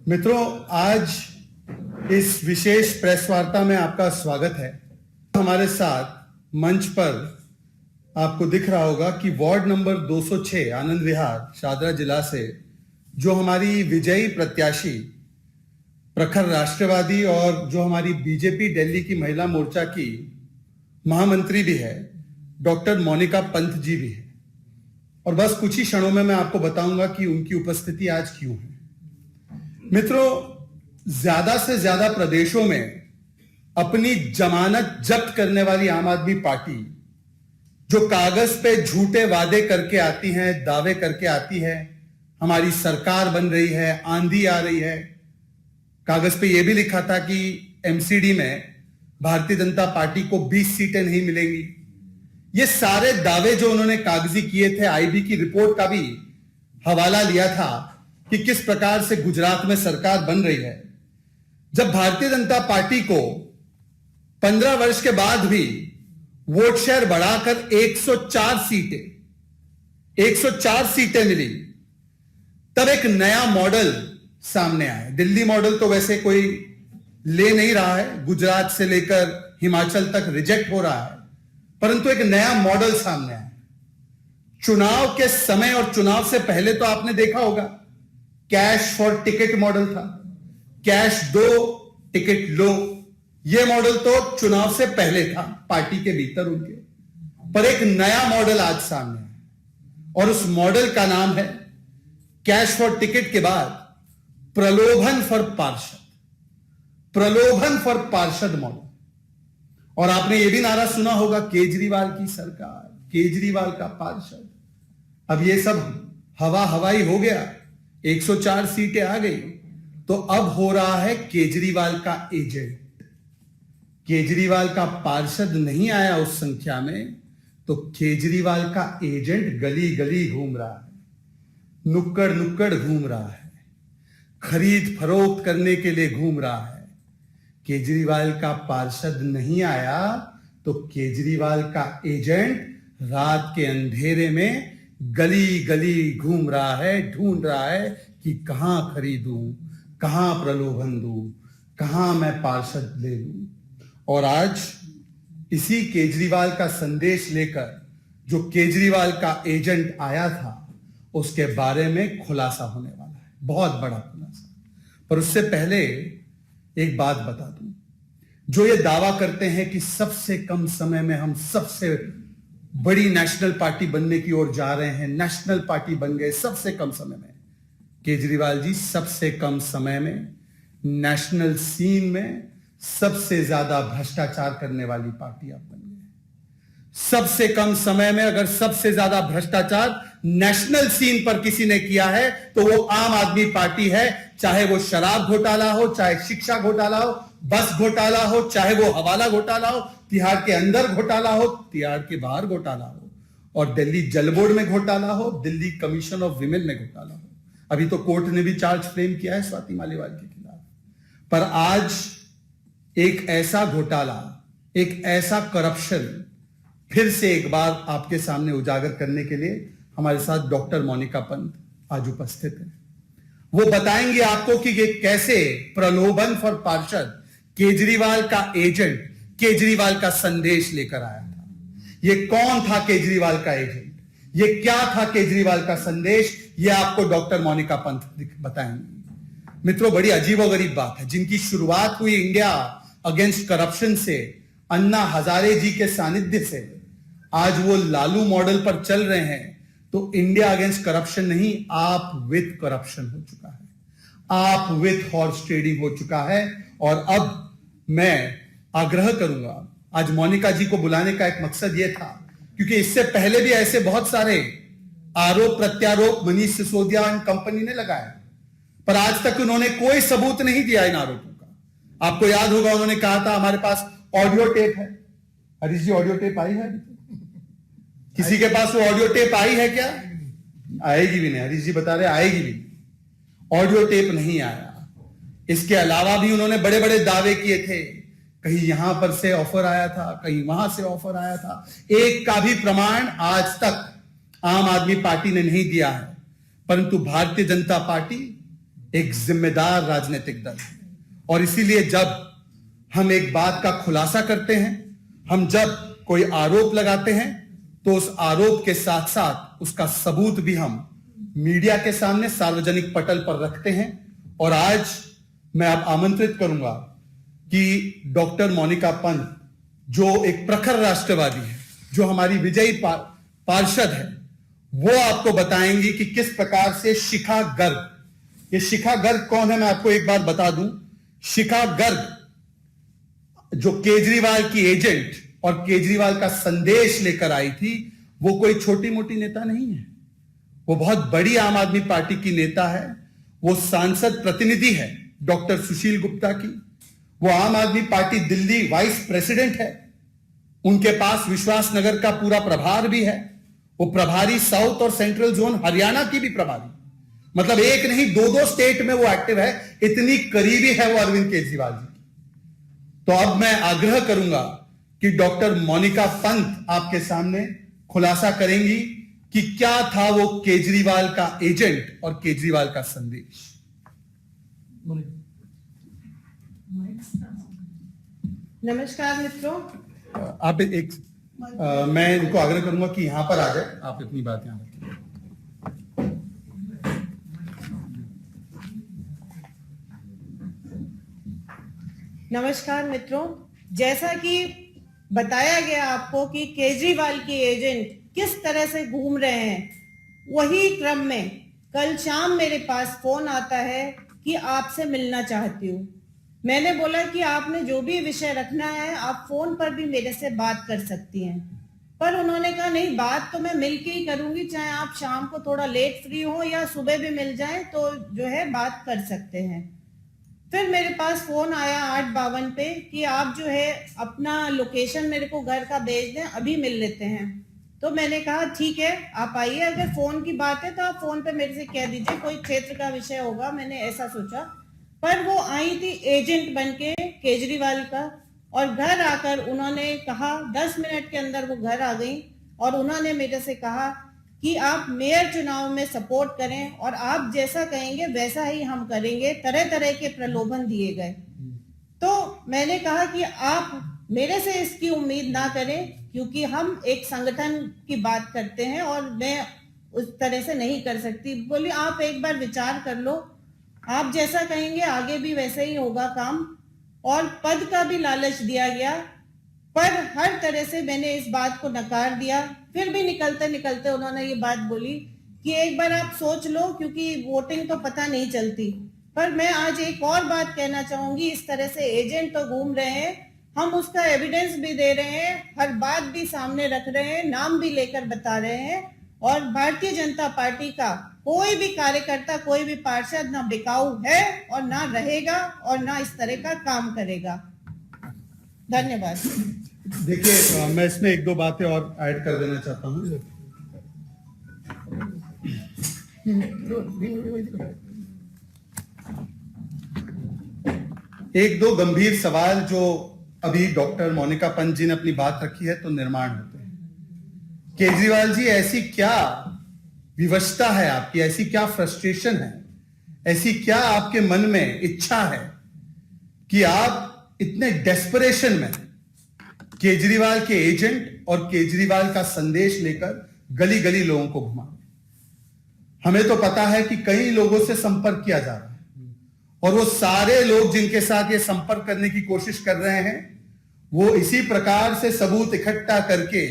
मित्रों, आज इस विशेष प्रेस वार्ता में आपका स्वागत है। हमारे साथ मंच पर आपको दिख रहा होगा कि वार्ड नंबर 206 आनंद विहार शादरा जिला से जो हमारी विजयी प्रत्याशी, प्रखर राष्ट्रवादी और जो हमारी बीजेपी दिल्ली की महिला मोर्चा की महामंत्री भी है, डॉक्टर मोनिका पंत जी भी है। और बस कुछ ही क्षणों में मैं आपको बताऊंगा कि उनकी उपस्थिति आज क्यों है। मित्रों, ज्यादा से ज्यादा प्रदेशों में अपनी जमानत जब्त करने वाली आम आदमी पार्टी जो कागज पे झूठे वादे करके आती है, दावे करके आती है, हमारी सरकार बन रही है, आंधी आ रही है। कागज पे यह भी लिखा था कि एमसीडी में भारतीय जनता पार्टी को 20 सीटें नहीं मिलेंगी। ये सारे दावे जो उन्होंने कागजी किए थे, आईबी की रिपोर्ट का भी हवाला लिया था कि किस प्रकार से गुजरात में सरकार बन रही है। जब भारतीय जनता पार्टी को 15 वर्ष के बाद भी वोट शेयर बढ़ाकर 104 सीटें मिली, तब एक नया मॉडल सामने आया। दिल्ली मॉडल तो वैसे कोई ले नहीं रहा है, गुजरात से लेकर हिमाचल तक रिजेक्ट हो रहा है, परंतु एक नया मॉडल सामने आया। चुनाव के समय और चुनाव से पहले तो आपने देखा होगा कैश फॉर टिकट मॉडल था, कैश दो टिकट लो। यह मॉडल तो चुनाव से पहले था पार्टी के भीतर उनके, पर एक नया मॉडल आज सामने है और उस मॉडल का नाम है कैश फॉर टिकट के बाद प्रलोभन फॉर पार्षद, प्रलोभन फॉर पार्षद मॉडल। और आपने यह भी नारा सुना होगा, केजरीवाल की सरकार, केजरीवाल का पार्षद। अब यह सब हवाई हो गया, 104 सीटें आ गई, तो अब हो रहा है केजरीवाल का एजेंट। केजरीवाल का पार्षद नहीं आया उस संख्या में, तो केजरीवाल का एजेंट गली गली घूम रहा है, नुक्कड़ नुक्कड़ घूम रहा है, खरीद फरोख्त करने के लिए घूम रहा है। केजरीवाल का पार्षद नहीं आया तो केजरीवाल का एजेंट रात के अंधेरे में गली गली घूम रहा है, ढूंढ रहा है कि कहां खरीदूं, कहां प्रलोभन दूं, कहां मैं पार्षद ले लूं। और आज इसी केजरीवाल का संदेश लेकर जो केजरीवाल का एजेंट आया था, उसके बारे में खुलासा होने वाला है, बहुत बड़ा खुलासा। पर उससे पहले एक बात बता दूं, जो ये दावा करते हैं कि सबसे कम समय में हम सबसे बड़ी नेशनल पार्टी बनने की ओर जा रहे हैं, नेशनल पार्टी बन गए सबसे कम समय में। केजरीवाल जी, सबसे कम समय में नेशनल सीन में सबसे ज्यादा भ्रष्टाचार करने वाली पार्टी आप बन गए। सबसे कम समय में अगर सबसे ज्यादा भ्रष्टाचार नेशनल सीन पर किसी ने किया है तो वो आम आदमी पार्टी है। चाहे वो शराब घोटाला हो, चाहे शिक्षा घोटाला हो, बस घोटाला हो, चाहे वो हवाला घोटाला हो, तिहाड़ के अंदर घोटाला हो, तिहाड़ के बाहर घोटाला हो, और दिल्ली जल बोर्ड में घोटाला हो, दिल्ली कमीशन ऑफ विमेन में घोटाला हो। अभी तो कोर्ट ने भी चार्ज फ्रेम किया है स्वाति मालीवाल के खिलाफ। पर आज एक ऐसा घोटाला, एक ऐसा करप्शन फिर से एक बार आपके सामने उजागर करने के लिए हमारे साथ डॉक्टर मोनिका पंत आज उपस्थित है। वो बताएंगे आपको कि ये कैसे प्रलोभन फॉर पार्षद, केजरीवाल का एजेंट केजरीवाल का संदेश लेकर आया था। ये कौन था केजरीवाल का एजेंट, ये क्या था केजरीवाल का संदेश, ये आपको डॉक्टर मोनिका पंत बताएंगे। मित्रों, बड़ी अजीबोगरीब बात है, जिनकी शुरुआत हुई इंडिया अगेंस्ट करप्शन से, अन्ना हजारे जी के सानिध्य से, आज वो लालू मॉडल पर चल रहे हैं। तो इंडिया अगेंस्ट करप्शन नहीं, आप विथ करप्शन हो चुका है, आप विथ हॉर्स ट्रेडिंग हो चुका है। और अब मैं आग्रह करूंगा, आज मोनिका जी को बुलाने का एक मकसद यह था, क्योंकि इससे पहले भी ऐसे बहुत सारे आरोप प्रत्यारोप मनीष सिसोदिया एंड कंपनी ने लगाया, पर आज तक उन्होंने कोई सबूत नहीं दिया इन आरोपों का। आपको याद होगा, उन्होंने कहा था हमारे पास ऑडियो टेप है। हरीश जी, ऑडियो टेप आई है? किसी के पास वो ऑडियो टेप आई है क्या? आएगी भी नहीं। हरीश जी बता रहे आएगी भी नहीं, ऑडियो टेप नहीं आया। इसके अलावा भी उन्होंने बड़े बड़े दावे किए थे, कहीं यहां पर से ऑफर आया था, कहीं वहां से ऑफर आया था। एक का भी प्रमाण आज तक आम आदमी पार्टी ने नहीं दिया है। परंतु भारतीय जनता पार्टी एक जिम्मेदार राजनीतिक दल है। और इसीलिए जब हम एक बात का खुलासा करते हैं, हम जब कोई आरोप लगाते हैं, तो उस आरोप के साथ साथ उसका सबूत भी हम मीडिया के सामने सार्वजनिक पटल पर रखते हैं। और आज मैं अब आमंत्रित करूंगा कि डॉक्टर मोनिका पंत, जो एक प्रखर राष्ट्रवादी है, जो हमारी विजयी पार्षद है, वो आपको बताएंगी कि किस प्रकार से शिखा गर्ग, ये शिखा गर्ग कौन है मैं आपको एक बार बता दूं। शिखा गर्ग जो केजरीवाल की एजेंट और केजरीवाल का संदेश लेकर आई थी, वो कोई छोटी मोटी नेता नहीं है, वो बहुत बड़ी आम आदमी पार्टी की नेता है। वो सांसद प्रतिनिधि है डॉक्टर सुशील गुप्ता की, वो आम आदमी पार्टी दिल्ली वाइस प्रेसिडेंट है, उनके पास विश्वास नगर का पूरा प्रभार भी है, वो प्रभारी साउथ और सेंट्रल जोन हरियाणा की भी प्रभारी, मतलब एक नहीं दो स्टेट में वो एक्टिव है, इतनी करीबी है वो अरविंद केजरीवाल जी की। तो अब मैं आग्रह करूंगा कि डॉक्टर मोनिका पंत आपके सामने खुलासा करेंगी कि क्या था वो केजरीवाल का एजेंट और केजरीवाल का संदेश। नमस्कार मित्रों, आप मैं इनको आग्रह करूंगा कि यहां पर आ जाए, आप अपनी बात यहां रखें। नमस्कार मित्रों, जैसा कि बताया गया आपको कि केजरीवाल की एजेंट किस तरह से घूम रहे हैं, वही क्रम में कल शाम मेरे पास फोन आता है कि आपसे मिलना चाहती हूँ। मैंने बोला कि आपने जो भी विषय रखना है आप फोन पर भी मेरे से बात कर सकती हैं, पर उन्होंने कहा नहीं, बात तो मैं मिलके ही करूंगी, चाहे आप शाम को थोड़ा लेट फ्री हो या सुबह भी मिल जाए तो जो है बात कर सकते हैं। फिर मेरे पास फोन आया 8:52 पे कि आप जो है अपना लोकेशन मेरे को घर का भेज दें, अभी मिल लेते हैं। तो मैंने कहा ठीक है, आप आइए, अगर फोन की बात है तो आप फोन पे मेरे से कह दीजिए, कोई क्षेत्र का विषय होगा, मैंने ऐसा सोचा। पर वो आई थी एजेंट बनके केजरीवाल का, और घर आकर उन्होंने कहा, 10 मिनट के अंदर वो घर आ गई और उन्होंने मेरे से कहा कि आप मेयर चुनाव में सपोर्ट करें और आप जैसा कहेंगे वैसा ही हम करेंगे। तरह तरह के प्रलोभन दिए गए। तो मैंने कहा कि आप मेरे से इसकी उम्मीद ना करें, क्योंकि हम एक संगठन की बात करते हैं और मैं उस तरह से नहीं कर सकती। बोली आप एक बार विचार कर लो, आप जैसा कहेंगे आगे भी वैसे ही होगा काम। और पद का भी लालच दिया गया, पर हर तरह से मैंने इस बात को नकार दिया। फिर भी निकलते निकलते उन्होंने ये बात बोली कि एक बार आप सोच लो, क्योंकि वोटिंग तो पता नहीं चलती। पर मैं आज एक और बात कहना चाहूंगी, इस तरह से एजेंट तो घूम रहे हैं, हम उसका एविडेंस भी दे रहे हैं, हर बात भी सामने रख रहे हैं, नाम भी लेकर बता रहे हैं। और भारतीय जनता पार्टी का कोई भी कार्यकर्ता, कोई भी पार्षद ना बिकाऊ है और ना रहेगा और ना इस तरह का काम करेगा। धन्यवाद। देखिए, मैं इसमें एक दो बातें और ऐड कर देना चाहता हूं। एक दो गंभीर सवाल जो अभी डॉक्टर मोनिका पंत जी ने अपनी बात रखी है तो निर्माण होते हैं। केजरीवाल जी, ऐसी क्या विवशता है आपकी, ऐसी क्या फ्रस्ट्रेशन है, ऐसी क्या आपके मन में इच्छा है कि आप इतने डेस्परेशन में केजरीवाल के एजेंट और केजरीवाल का संदेश लेकर गली गली लोगों को घुमा। हमें तो पता है कि कई लोगों से संपर्क किया जा रहा है और वो सारे लोग जिनके साथ ये संपर्क करने की कोशिश कर रहे हैं, वो इसी प्रकार से सबूत इकट्ठा करके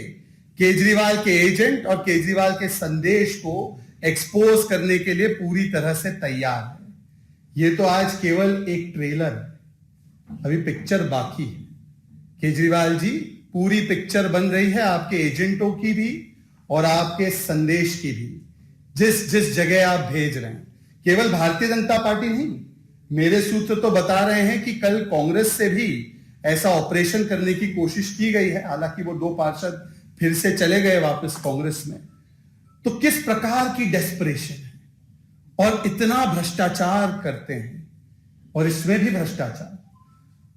केजरीवाल के एजेंट और केजरीवाल के संदेश को एक्सपोज करने के लिए पूरी तरह से तैयार है। ये तो आज केवल एक ट्रेलर है, अभी पिक्चर बाकी है। केजरीवाल जी, पूरी पिक्चर बन रही है आपके एजेंटों की भी और आपके संदेश की भी, जिस जिस जगह आप भेज रहे हैं। केवल भारतीय जनता पार्टी नहीं, मेरे सूत्र तो बता रहे हैं कि कल कांग्रेस से भी ऐसा ऑपरेशन करने की कोशिश की गई है, हालांकि वो 2 पार्षद फिर से चले गए वापस कांग्रेस में। तो किस प्रकार की डेस्परेशन है और इतना भ्रष्टाचार करते हैं, और इसमें भी भ्रष्टाचार।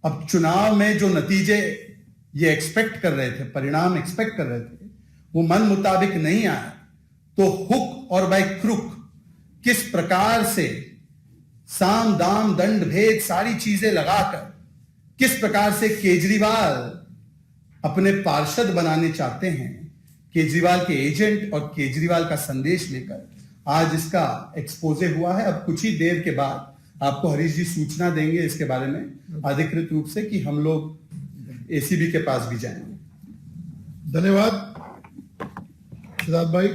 अब चुनाव में जो नतीजे ये एक्सपेक्ट कर रहे थे, परिणाम एक्सपेक्ट कर रहे थे, वो मन मुताबिक नहीं आया, तो हुक और बाय क्रुक किस प्रकार से साम दाम दंड भेद सारी चीजें लगाकर किस प्रकार से केजरीवाल अपने पार्षद बनाने चाहते हैं, केजरीवाल के एजेंट और केजरीवाल का संदेश लेकर आज इसका एक्सपोजे हुआ है। अब कुछ ही देर के बाद आपको हरीश जी सूचना देंगे इसके बारे में अधिकृत रूप से कि हम लोग एसीबी के पास भी जाएंगे। धन्यवाद सिद्धार्थ भाई।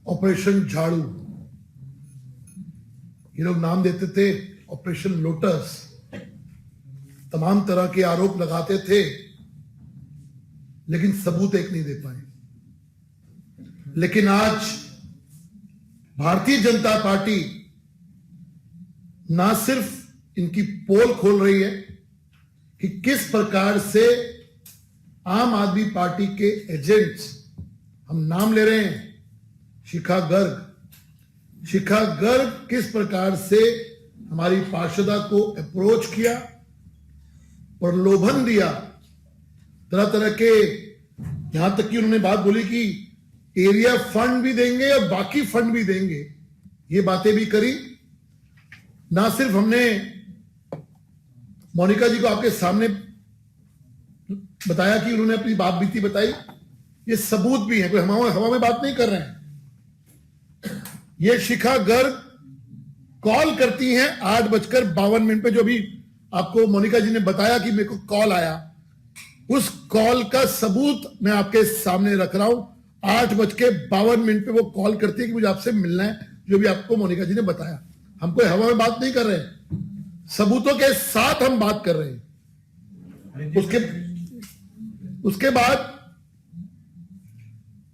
ऑपरेशन झाड़ू, ये लोग नाम देते थे ऑपरेशन लोटस, तमाम तरह के आरोप लगाते थे लेकिन सबूत एक नहीं दे पाए। लेकिन आज भारतीय जनता पार्टी ना सिर्फ इनकी पोल खोल रही है कि किस प्रकार से आम आदमी पार्टी के एजेंट्स, हम नाम ले रहे हैं, शिखा गर्ग किस प्रकार से हमारी पार्षदा को अप्रोच किया, प्रलोभन दिया, तरह तरह के, यहां तक कि उन्होंने बात बोली कि एरिया फंड भी देंगे और बाकी फंड भी देंगे, ये बातें भी करी। ना सिर्फ हमने मोनिका जी को आपके सामने बताया कि उन्होंने अपनी बात बीती बताई, ये सबूत भी है, कोई हवा में बात नहीं कर रहे हैं। ये शिखा गर्ग कॉल करती हैं 8:52 पे, जो भी आपको मोनिका जी ने बताया कि मेरे को कॉल आया, उस कॉल का सबूत मैं आपके सामने रख रहा हूं। 8:52 पे वो कॉल करती है कि मुझे आपसे मिलना है, जो भी आपको मोनिका जी ने बताया। हम कोई हवा में बात नहीं कर रहे हैं, सबूतों के साथ हम बात कर रहे हैं। उसके बाद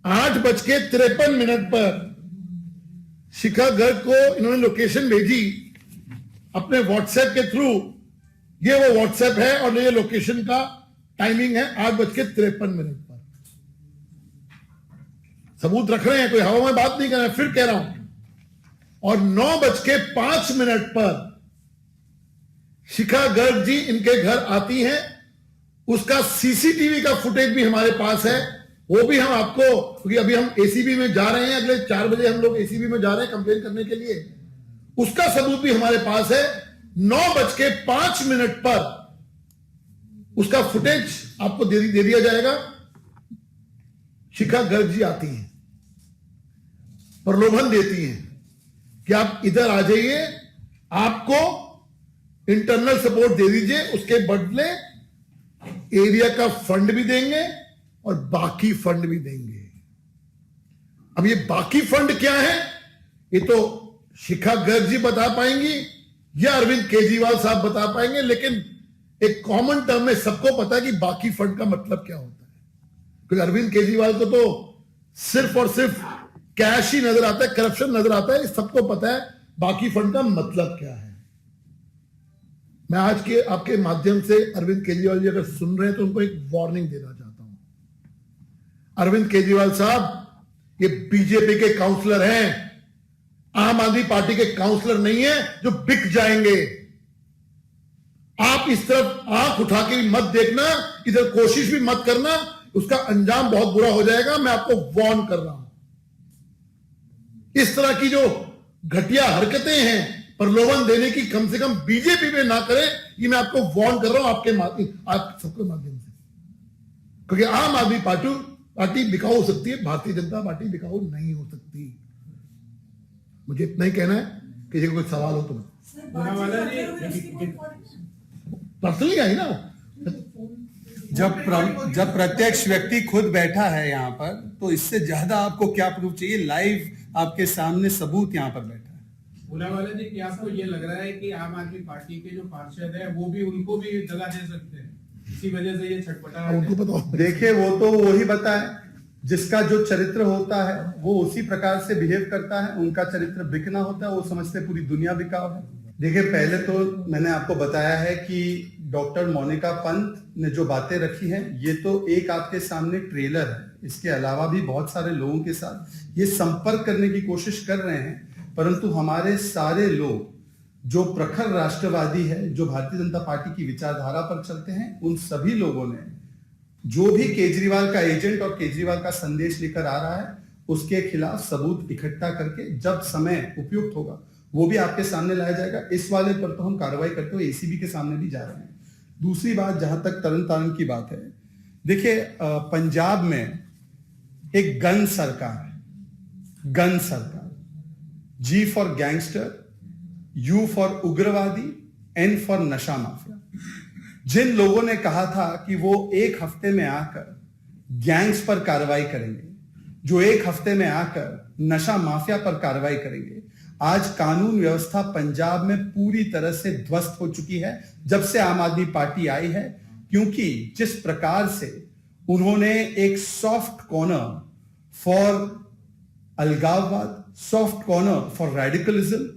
8:53 पर शिखा गर्ग को इन्होंने लोकेशन भेजी अपने व्हाट्सएप के थ्रू। ये वो व्हाट्सएप है और ये लोकेशन का टाइमिंग है 8:53 पर। सबूत रख रहे हैं, कोई हवा में बात नहीं कर रहे हैं। फिर कह रहा हूं, और 9:05 पर शिखा गर्ग जी इनके घर आती हैं, उसका सीसीटीवी का फुटेज भी हमारे पास है, वो भी हम आपको, क्योंकि अभी हम एसीबी में जा रहे हैं, अगले 4 बजे हम लोग एसीबी में जा रहे हैं कंप्लेन करने के लिए, उसका सबूत भी हमारे पास है। 9:05 पर उसका फुटेज आपको दे दिया जाएगा। शिखा गर्ग जी आती हैं, प्रलोभन देती हैं कि आप इधर आ जाइए, आपको इंटरनल सपोर्ट दे दीजिए, उसके बदले एरिया का फंड भी देंगे और बाकी फंड भी देंगे। अब ये बाकी फंड क्या है, ये तो शिखा गर्ग जी बता पाएंगी या अरविंद केजरीवाल साहब बता पाएंगे, लेकिन एक कॉमन टर्म में सबको पता है कि बाकी फंड का मतलब क्या होता है। क्योंकि अरविंद केजरीवाल को तो सिर्फ और सिर्फ कैश ही नजर आता है, करप्शन नजर आता है, सबको पता है बाकी फंड का मतलब क्या है। मैं आज के आपके माध्यम से अरविंद केजरीवाल जी अगर सुन रहे हैं तो उनको एक वार्निंग देना चाहता हूं। अरविंद केजरीवाल साहब ये बीजेपी के काउंसलर हैं, आम आदमी पार्टी के काउंसलर नहीं है जो बिक जाएंगे। आप इस तरफ आंख उठा के भी मत देखना, इधर कोशिश भी मत करना, उसका अंजाम बहुत बुरा हो जाएगा। मैं आपको वार्न कर रहा हूं। इस तरह की जो घटिया हरकतें हैं प्रलोभन देने की, कम से कम बीजेपी में ना करें, ये मैं आपको वार्न कर रहा हूं आपके आप सबके माध्यम से। क्योंकि आम आदमी पार्टी बिकाऊ हो सकती है, भारतीय जनता पार्टी बिकाऊ नहीं हो सकती। मुझे इतना ही कहना है कि ये कोई सवाल हो तो पर्सनली आई ना। जब प्रत्यक्ष व्यक्ति खुद बैठा है यहां पर, तो इससे ज्यादा आपको क्या प्रूफ चाहिए? लाइव आपके सामने सबूत यहां पर बैठा है। भोलावाला जी, क्या आपको ये लग रहा है कि आम आदमी पार्टी के जो पार्षद है वो भी उनको भी जगह दे सकते हैं, इसी वजह से ये छटपटा रहे हैं? उनको बताओ। देखिए, वो तो वही बताए, जिसका जो चरित्र होता है वो उसी प्रकार से बिहेव करता है। उनका चरित्र बिकना होता है, वो समझते पूरी दुनिया बिकाऊ है। देखिए, पहले तो मैंने आपको बताया है कि डॉक्टर मोनिका पंत ने जो बातें रखी हैं, ये तो एक आपके सामने ट्रेलर है। इसके अलावा भी बहुत सारे लोगों के साथ ये संपर्क करने की कोशिश कर रहे हैं, परंतु हमारे सारे लोग जो प्रखर राष्ट्रवादी है, जो भारतीय जनता पार्टी की विचारधारा पर चलते हैं, उन सभी लोगों ने जो भी केजरीवाल का एजेंट और केजरीवाल का संदेश लेकर आ रहा है, उसके खिलाफ सबूत इकट्ठा करके जब समय उपयुक्त होगा वो भी आपके सामने लाया जाएगा। इस वाले पर तो हम कार्रवाई करते हुए एसीबी के सामने भी जा रहे हैं। दूसरी बात, जहां तक तरन तारण की बात है, देखिए पंजाब में एक गन सरकार है, गन सरकार। जी फॉर गैंगस्टर, यू फॉर उग्रवादी, एन फॉर नशा माफिया। जिन लोगों ने कहा था कि वो एक हफ्ते में आकर गैंग्स पर कार्रवाई करेंगे, जो एक हफ्ते में आकर नशा माफिया पर कार्रवाई करेंगे, आज कानून व्यवस्था पंजाब में पूरी तरह से ध्वस्त हो चुकी है जब से आम आदमी पार्टी आई है। क्योंकि जिस प्रकार से उन्होंने एक सॉफ्ट कॉर्नर फॉर अलगाववाद, सॉफ्ट कॉर्नर फॉर रेडिकलिज्म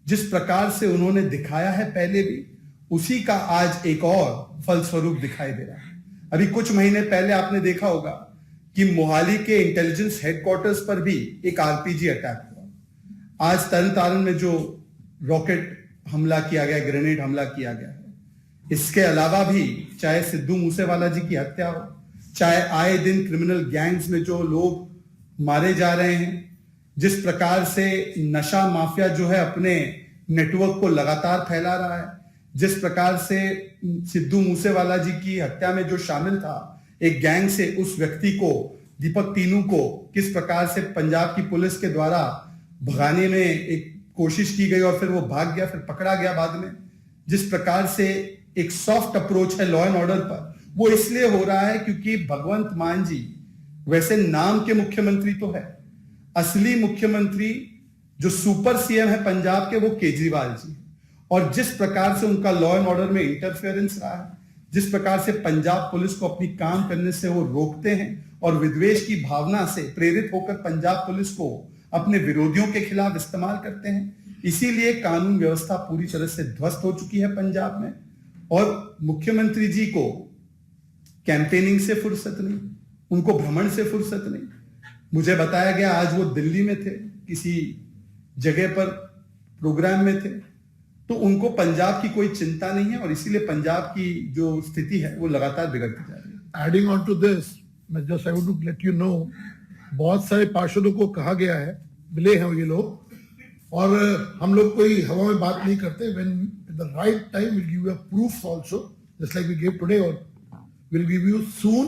जिस प्रकार से उन्होंने दिखाया है पहले भी, उसी का आज एक और फलस्वरूप दिखाई दे रहा है। अभी कुछ महीने पहले आपने देखा होगा कि मोहाली के इंटेलिजेंस हेडक्वार्टर्स पर भी एक आरपीजी अटैक हुआ। आज तरन तारण में जो रॉकेट हमला किया गया, ग्रेनेड हमला किया गया है, इसके अलावा भी चाहे सिद्धू मूसेवाला जी की हत्या हो, चाहे आए दिन क्रिमिनल गैंग्स में जो लोग मारे जा रहे हैं, जिस प्रकार से नशा माफिया जो है अपने नेटवर्क को लगातार फैला रहा है, जिस प्रकार से सिद्धू मूसेवाला जी की हत्या में जो शामिल था एक गैंग से, उस व्यक्ति को, दीपक तीनू को किस प्रकार से पंजाब की पुलिस के द्वारा भगाने में एक कोशिश की गई और फिर वो भाग गया, फिर पकड़ा गया बाद में। जिस प्रकार से एक सॉफ्ट अप्रोच है लॉ एंड ऑर्डर पर, वो इसलिए हो रहा है क्योंकि भगवंत मान जी वैसे नाम के मुख्यमंत्री तो है, असली मुख्यमंत्री जो सुपर सीएम है पंजाब के वो केजरीवाल जी। और जिस प्रकार से उनका लॉ एंड ऑर्डर में इंटरफेरेंस रहा है, जिस प्रकार से पंजाब पुलिस को अपनी काम करने से वो रोकते हैं और विद्वेष की भावना से प्रेरित होकर पंजाब पुलिस को अपने विरोधियों के खिलाफ इस्तेमाल करते हैं, इसीलिए कानून व्यवस्था पूरी तरह से ध्वस्त हो चुकी है पंजाब में। और मुख्यमंत्री जी को कैंपेनिंग से फुर्सत नहीं, उनको भ्रमण से फुर्सत नहीं। मुझे बताया गया आज वो दिल्ली में थे, किसी जगह पर प्रोग्राम में थे, तो उनको पंजाब की कोई चिंता नहीं है और इसीलिए पंजाब की जो स्थिति है वो लगातार बिगड़ती जा रही है। एडिंग ऑन टू दिस, मैं just I want to let you know, बहुत सारे पार्षदों को कहा गया है, मिले हैं ये लोग, और हम लोग कोई हवा में बात नहीं करते। When the right time will give you proof also, just like we give today, और will give you soon.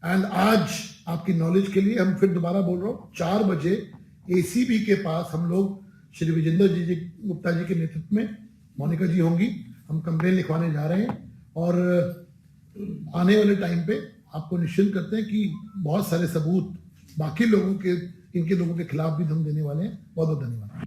And आज आपकी नॉलेज के लिए हम फिर दोबारा बोल रहा हूँ, 4 बजे एसीबी के पास हम लोग श्री विजेंद्र जी गुप्ता जी के नेतृत्व में, मोनिका जी होंगी, हम कंप्लेन लिखवाने जा रहे हैं। और आने वाले टाइम पे आपको निश्चिंत करते हैं कि बहुत सारे सबूत बाकी लोगों के, इनके लोगों के खिलाफ भी हम देने वाले हैं। बहुत बहुत धन्यवाद।